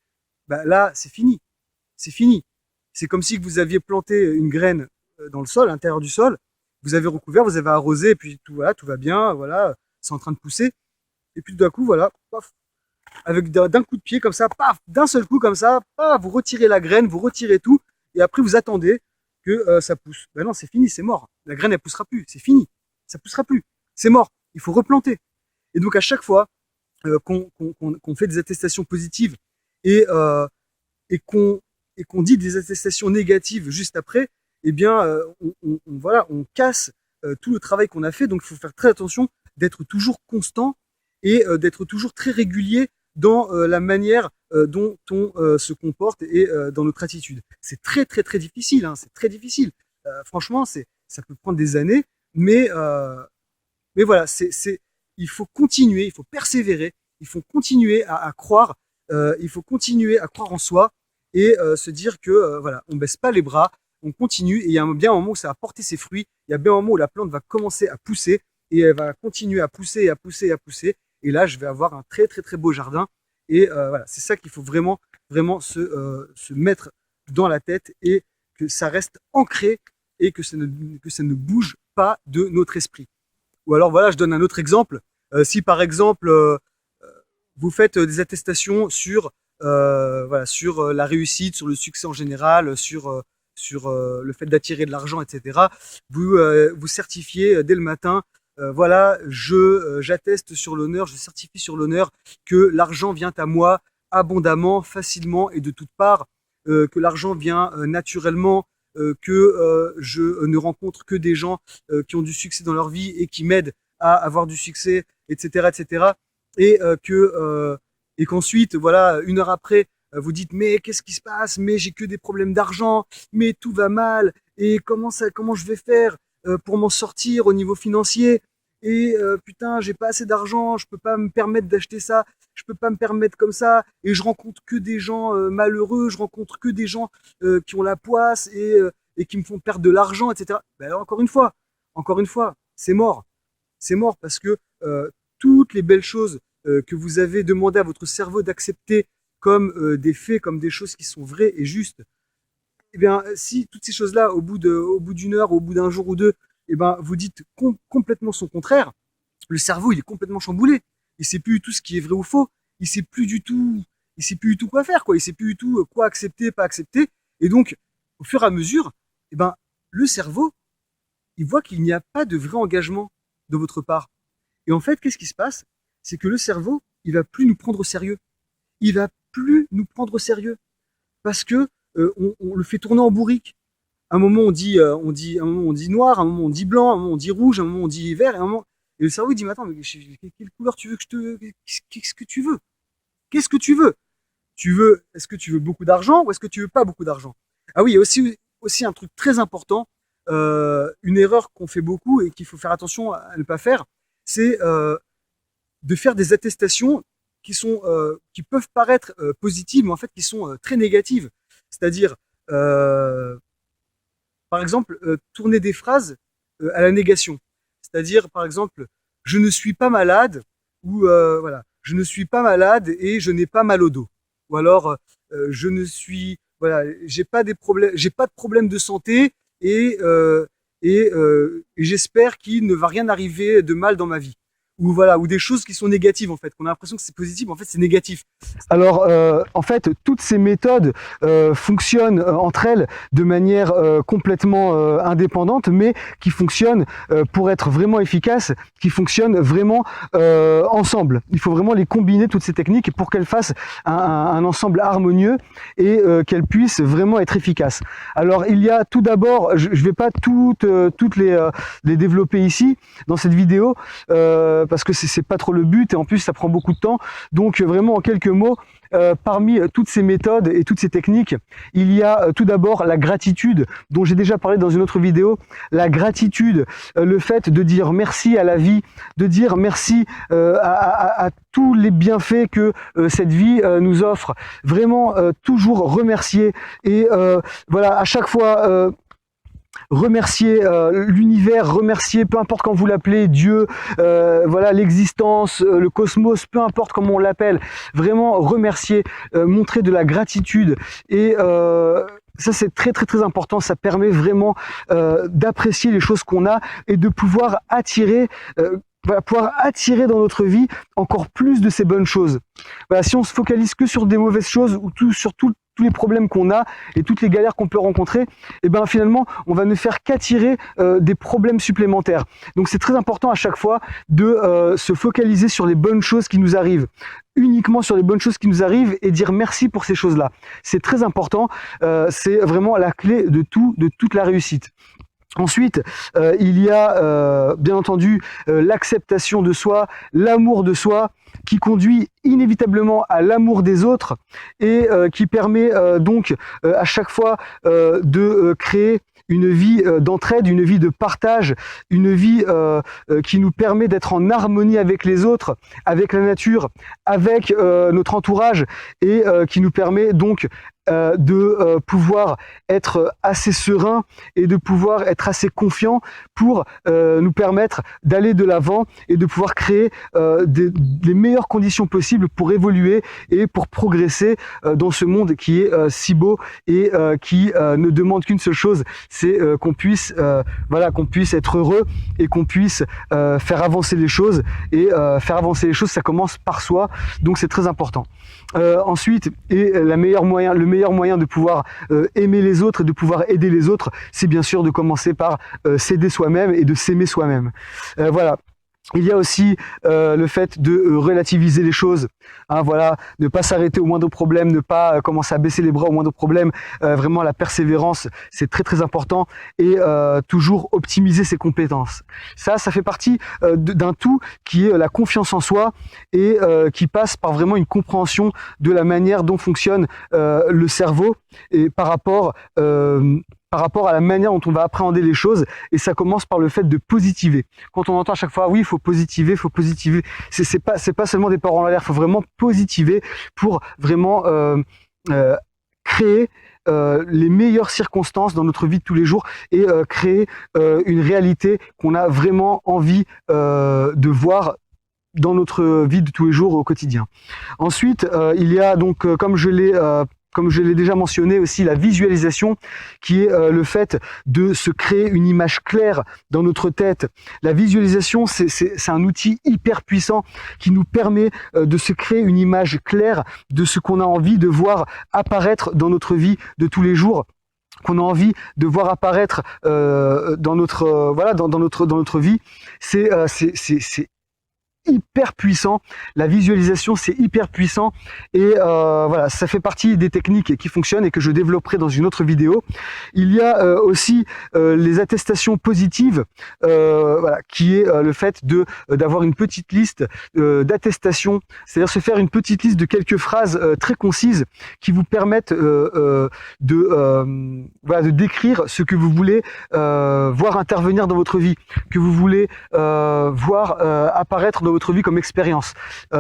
bah là c'est fini, c'est fini. C'est comme si vous aviez planté une graine dans le sol, à l'intérieur du sol, vous avez recouvert, vous avez arrosé et puis tout voilà, tout va bien, voilà, c'est en train de pousser et puis d'un coup voilà, paf, avec d'un coup de pied comme ça, paf, d'un seul coup comme ça, paf, vous retirez la graine, vous retirez tout, et après vous attendez que ça pousse. Ben non, c'est fini, c'est mort. La graine, elle poussera plus, c'est fini. Ça poussera plus, c'est mort. Il faut replanter. Et donc à chaque fois qu'on fait des attestations positives et, et qu'on dit des attestations négatives juste après, eh bien, voilà, on casse tout le travail qu'on a fait. Donc il faut faire très attention d'être toujours constant et d'être toujours très régulier dans la manière dont on se comporte et dans notre attitude. C'est très très très difficile, hein, c'est très difficile. Franchement, ça peut prendre des années, mais voilà, il faut continuer, il faut persévérer, il faut continuer à croire, il faut continuer à croire en soi et se dire que voilà, on baisse pas les bras, on continue et il y a bien un moment où ça va porter ses fruits, il y a bien un moment où la plante va commencer à pousser et elle va continuer à pousser et à pousser et à pousser. Et là, je vais avoir un très très très beau jardin. Et voilà, c'est ça qu'il faut vraiment vraiment se mettre dans la tête et que ça reste ancré et que ça ne bouge pas de notre esprit. Ou alors voilà, je donne un autre exemple. Si par exemple vous faites des attestations sur voilà, sur la réussite, sur le succès en général, sur le fait d'attirer de l'argent, etc. Vous certifiez dès le matin. Voilà, j'atteste sur l'honneur, je certifie sur l'honneur que l'argent vient à moi abondamment, facilement et de toutes parts, que l'argent vient naturellement, que je ne rencontre que des gens qui ont du succès dans leur vie et qui m'aident à avoir du succès, etc., etc. Et et qu'ensuite, voilà, 1 heure après, vous dites mais qu'est-ce qui se passe? Mais j'ai que des problèmes d'argent, mais tout va mal et comment je vais faire pour m'en sortir au niveau financier? Et putain, j'ai pas assez d'argent, je peux pas me permettre d'acheter ça, je peux pas me permettre comme ça, et je rencontre que des gens malheureux, je rencontre que des gens qui ont la poisse et qui me font perdre de l'argent, etc. Ben alors, encore une fois, c'est mort parce que toutes les belles choses que vous avez demandé à votre cerveau d'accepter comme des faits, comme des choses qui sont vraies et justes, eh bien, si toutes ces choses-là, au bout d'une heure, au bout d'un jour ou deux, eh ben, vous dites complètement son contraire, le cerveau, il est complètement chamboulé. Il sait plus du tout ce qui est vrai ou faux. Il sait plus du tout quoi faire, quoi. Il sait plus du tout quoi accepter, pas accepter. Et donc, au fur et à mesure, eh ben, le cerveau, il voit qu'il n'y a pas de vrai engagement de votre part. Et en fait, qu'est-ce qui se passe? C'est que le cerveau, il va plus nous prendre au sérieux. Il va plus nous prendre au sérieux. Parce que on le fait tourner en bourrique. À un moment, un moment, on dit noir, à un moment, on dit blanc, à un moment, on dit rouge, à un moment, on dit vert, et le cerveau, il dit, mais attends, mais quelle couleur tu veux que je te, qu'est-ce que tu veux? Qu'est-ce que tu veux? Est-ce que tu veux beaucoup d'argent ou est-ce que tu veux pas beaucoup d'argent? Ah oui, il y a aussi un truc très important, une erreur qu'on fait beaucoup et qu'il faut faire attention à ne pas faire, c'est de faire des attestations qui peuvent paraître positives, mais en fait qui sont très négatives. C'est-à-dire, par exemple, tourner des phrases à la négation. C'est-à-dire, par exemple, je ne suis pas malade, ou voilà, je ne suis pas malade et je n'ai pas mal au dos. Ou alors, je ne suis, voilà, j'ai pas de problème de santé et j'espère qu'il ne va rien arriver de mal dans ma vie. Ou voilà, ou des choses qui sont négatives en fait, qu'on a l'impression que c'est positif, mais en fait c'est négatif. Alors en fait, toutes ces méthodes fonctionnent entre elles de manière complètement indépendante, mais qui fonctionnent pour être vraiment efficaces, qui fonctionnent vraiment ensemble. Il faut vraiment les combiner, toutes ces techniques, pour qu'elles fassent un ensemble harmonieux et qu'elles puissent vraiment être efficaces. Alors il y a tout d'abord, je ne vais pas toutes les développer ici dans cette vidéo, parce que c'est pas trop le but et en plus ça prend beaucoup de temps. Donc vraiment en quelques mots, parmi toutes ces méthodes et toutes ces techniques, il y a tout d'abord la gratitude, dont j'ai déjà parlé dans une autre vidéo. La gratitude, le fait de dire merci à la vie, de dire merci à tous les bienfaits que cette vie nous offre. Vraiment toujours remercier et voilà, à chaque fois remercier l'univers, remercier, peu importe comment vous l'appelez, Dieu, voilà, l'existence, le cosmos, peu importe comment on l'appelle, vraiment remercier, montrer de la gratitude et ça c'est très très très important, ça permet vraiment d'apprécier les choses qu'on a et de pouvoir attirer dans notre vie encore plus de ces bonnes choses. Voilà, si on se focalise que sur des mauvaises choses ou sur tous les problèmes qu'on a et toutes les galères qu'on peut rencontrer, et ben finalement on va ne faire qu'attirer des problèmes supplémentaires. Donc c'est très important à chaque fois de se focaliser sur les bonnes choses qui nous arrivent, uniquement sur les bonnes choses qui nous arrivent et dire merci pour ces choses-là. C'est très important, c'est vraiment la clé de toute la réussite. Ensuite, il y a bien entendu l'acceptation de soi, l'amour de soi, qui conduit inévitablement à l'amour des autres et qui permet donc à chaque fois de créer une vie d'entraide, une vie de partage, une vie qui nous permet d'être en harmonie avec les autres, avec la nature, avec notre entourage et qui nous permet donc de pouvoir être assez serein et de pouvoir être assez confiant pour nous permettre d'aller de l'avant et de pouvoir créer les meilleures conditions possibles pour évoluer et pour progresser dans ce monde qui est si beau et qui ne demande qu'une seule chose, c'est qu'on puisse être heureux et qu'on puisse faire avancer les choses et faire avancer les choses, ça commence par soi, donc c'est très important. Ensuite, et le meilleur moyen de pouvoir aimer les autres et de pouvoir aider les autres, c'est bien sûr de commencer par s'aider soi-même et de s'aimer soi-même. Voilà. Il y a aussi le fait de relativiser les choses, hein, voilà, ne pas s'arrêter au moindre problème, ne pas commencer à baisser les bras au moindre problème. Vraiment, la persévérance, c'est très très important et toujours optimiser ses compétences. Ça fait partie d'un tout qui est la confiance en soi et qui passe par vraiment une compréhension de la manière dont fonctionne le cerveau et par rapport à la manière dont on va appréhender les choses, et ça commence par le fait de positiver. Quand on entend à chaque fois, oui, il faut positiver, c'est pas seulement des paroles en l'air, il faut vraiment positiver pour vraiment créer les meilleures circonstances dans notre vie de tous les jours et créer une réalité qu'on a vraiment envie de voir dans notre vie de tous les jours au quotidien. Ensuite, il y a donc, comme je l'ai déjà mentionné aussi, la visualisation, qui est le fait de se créer une image claire dans notre tête. La visualisation, c'est un outil hyper puissant qui nous permet de se créer une image claire de ce qu'on a envie de voir apparaître dans notre vie de tous les jours, qu'on a envie de voir apparaître dans notre vie. C'est hyper puissant. La visualisation, c'est hyper puissant, et voilà, ça fait partie des techniques qui fonctionnent et que je développerai dans une autre vidéo. Il y a aussi les attestations positives, voilà, qui est le fait d'avoir une petite liste d'attestations, c'est-à-dire se faire une petite liste de quelques phrases très concises qui vous permettent voilà, de décrire ce que vous voulez voir intervenir dans votre vie, que vous voulez voir apparaître dans votre vie comme expérience.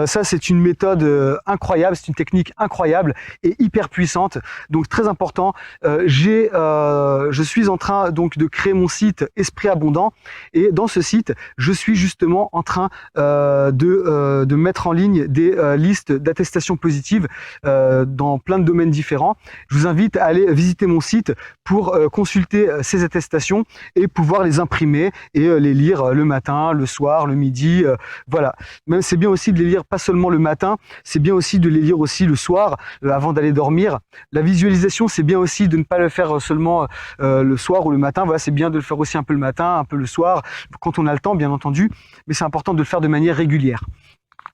Ça, c'est une méthode incroyable, c'est une technique incroyable et hyper puissante, donc très important. Je suis en train donc de créer mon site Esprit Abondant, et dans ce site, je suis justement en train de mettre en ligne des listes d'attestations positives dans plein de domaines différents. Je vous invite à aller visiter mon site pour consulter ces attestations et pouvoir les imprimer et les lire le matin, le soir, le midi, voilà. Même c'est bien aussi de les lire pas seulement le matin, c'est bien aussi de les lire aussi le soir, avant d'aller dormir. La visualisation, c'est bien aussi de ne pas le faire seulement le soir ou le matin. Voilà, c'est bien de le faire aussi un peu le matin, un peu le soir, quand on a le temps, bien entendu, mais c'est important de le faire de manière régulière.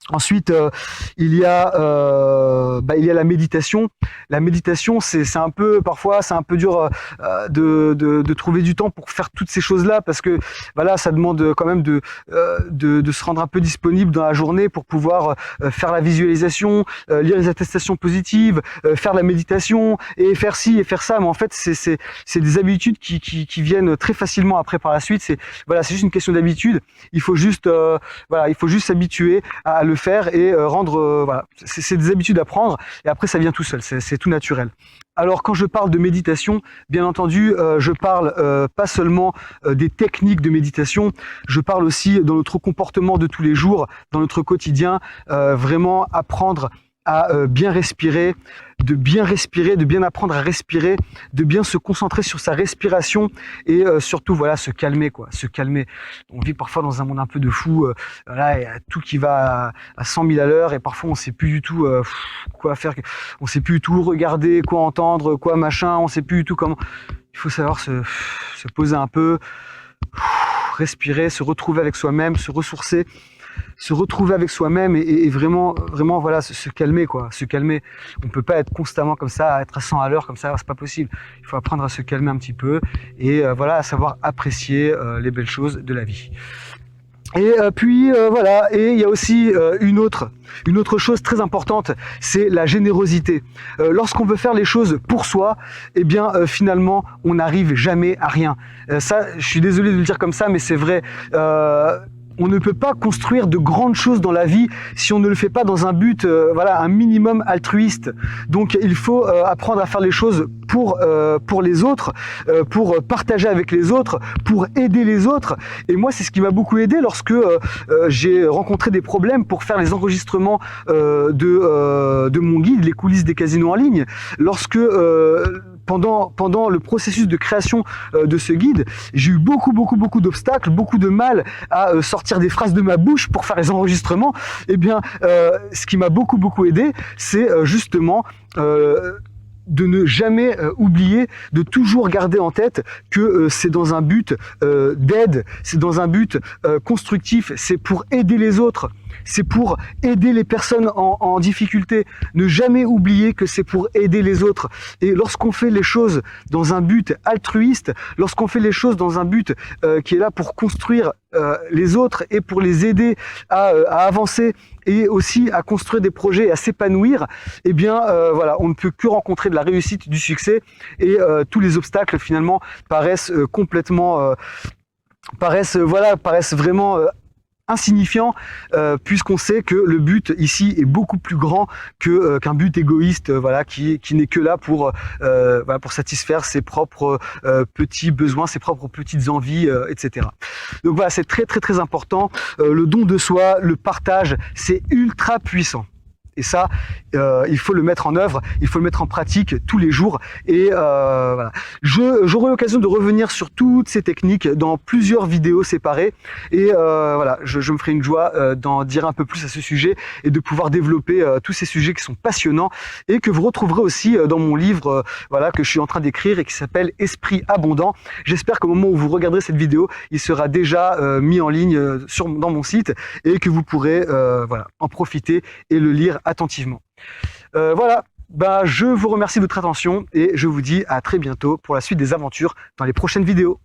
Ensuite, il y a la méditation. La méditation, c'est un peu, parfois, c'est un peu dur de trouver du temps pour faire toutes ces choses-là, parce que voilà, ça demande quand même de se rendre un peu disponible dans la journée pour pouvoir faire la visualisation, lire les attestations positives, faire la méditation et faire ci et faire ça. Mais en fait, c'est des habitudes qui viennent très facilement après par la suite. C'est juste une question d'habitude. Il faut juste s'habituer à le faire et rendre, voilà, c'est des habitudes à prendre, et après ça vient tout seul, c'est tout naturel. Alors quand je parle de méditation, bien entendu, je parle pas seulement des techniques de méditation, je parle aussi dans notre comportement de tous les jours, dans notre quotidien, vraiment apprendre à bien respirer, de bien apprendre à respirer, de bien se concentrer sur sa respiration, et surtout voilà, se calmer, quoi, se calmer. On vit parfois dans un monde un peu de fou, voilà, il y a tout qui va à 100 000 à l'heure, et parfois on sait plus du tout quoi faire, on sait plus du tout où regarder, quoi entendre, quoi machin, on sait plus du tout comment. Il faut savoir se poser un peu, respirer, se retrouver avec soi-même, se ressourcer, se retrouver avec soi-même, et vraiment voilà, se calmer, quoi, se calmer. On peut pas être constamment comme ça, être à 100 à l'heure comme ça, c'est pas possible. Il faut apprendre à se calmer un petit peu, et voilà, à savoir apprécier les belles choses de la vie. Et puis voilà, et il y a aussi une autre chose très importante, c'est la générosité. Lorsqu'on veut faire les choses pour soi, eh bien finalement on n'arrive jamais à rien. Ça, je suis désolé de le dire comme ça, mais c'est vrai. On ne peut pas construire de grandes choses dans la vie si on ne le fait pas dans un but, voilà, un minimum altruiste. Donc il faut apprendre à faire les choses pour les autres, pour partager avec les autres, pour aider les autres. Et moi, c'est ce qui m'a beaucoup aidé lorsque j'ai rencontré des problèmes pour faire les enregistrements de mon guide, les coulisses des casinos en ligne. Lorsque pendant le processus de création de ce guide, j'ai eu beaucoup d'obstacles, beaucoup de mal à sortir des phrases de ma bouche pour faire les enregistrements. Eh bien, ce qui m'a beaucoup aidé, c'est justement de ne jamais oublier, de toujours garder en tête que c'est dans un but d'aide, c'est dans un but constructif, c'est pour aider les autres, c'est pour aider les personnes en difficulté. Ne jamais oublier que c'est pour aider les autres. Et lorsqu'on fait les choses dans un but altruiste, lorsqu'on fait les choses dans un but qui est là pour construire les autres et pour les aider à avancer et aussi à construire des projets, à s'épanouir, eh bien voilà, on ne peut que rencontrer de la réussite, du succès, et tous les obstacles finalement paraissent complètement paraissent vraiment insignifiant, puisqu'on sait que le but ici est beaucoup plus grand que qu'un but égoïste, voilà, qui n'est que là pour voilà, pour satisfaire ses propres petits besoins, ses propres petites envies, etc. Donc voilà, c'est très très très important. Le don de soi, le partage, c'est ultra puissant. Et ça, il faut le mettre en œuvre, il faut le mettre en pratique tous les jours. Et voilà. J'aurai l'occasion de revenir sur toutes ces techniques dans plusieurs vidéos séparées. Et voilà, je me ferai une joie d'en dire un peu plus à ce sujet et de pouvoir développer tous ces sujets qui sont passionnants et que vous retrouverez aussi dans mon livre voilà, que je suis en train d'écrire et qui s'appelle Esprit abondant. J'espère qu'au moment où vous regarderez cette vidéo, il sera déjà mis en ligne dans mon site et que vous pourrez voilà, en profiter et le lire attentivement. Voilà, bah, je vous remercie de votre attention et je vous dis à très bientôt pour la suite des aventures dans les prochaines vidéos.